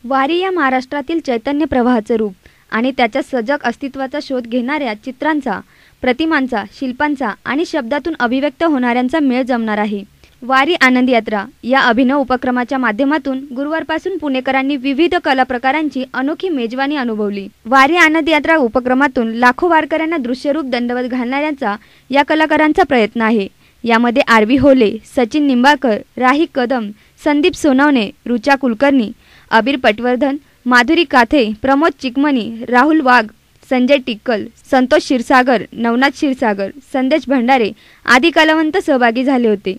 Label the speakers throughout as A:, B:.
A: वारी या महाराष्ट्रातील चैतन्य प्रवाहाचे रूप आणि त्याच्या सजग अस्तित्वाचा शोध घेणाऱ्या चित्रांचा, प्रतिमांचा, शिल्पांचा आणि शब्दातून अभिव्यक्त होणाऱ्यांचा मेळ जमणार आहे। वारी आनंद यात्रा या अभिनव उपक्रमाच्या माध्यमातून गुरुवारपासून पुणेकरांनी विविध कला प्रकारांची अनोखी मेजवानी अनुभवली। वारी आनंद यात्रा उपक्रमातून लाखो वारकऱ्यांना दृश्यरूप दंडवत घालण्याचा या कलाकारांचा प्रयत्न आहे। यामध्ये आरवी होले, सचिन निंबाळकर, राही कदम, संदीप सोनवणे, रुचा कुलकर्णी, अबीर पटवर्धन, माधुरी काथे, प्रमोद चिकमनी, राहुल वाघ, संजय टिक्कल, संतोष क्षीरसागर, नवनाथ क्षीरसागर, संदेश भंडारे आदी कलावंत सहभागी झाले होते।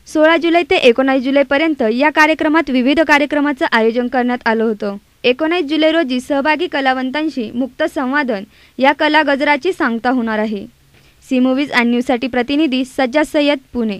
A: सोळा जुलै ते 19 जुलैपर्यंत या कार्यक्रमात विविध कार्यक्रमाचं आयोजन करण्यात आलं होतं। 19 जुलै रोजी सहभागी कलावंतांशी मुक्त संवादन या कला गजराची सांगता होणार आहे। सी मूव्हीज अँड न्यूजसाठी प्रतिनिधी सज्जाद सय्यद, पुणे।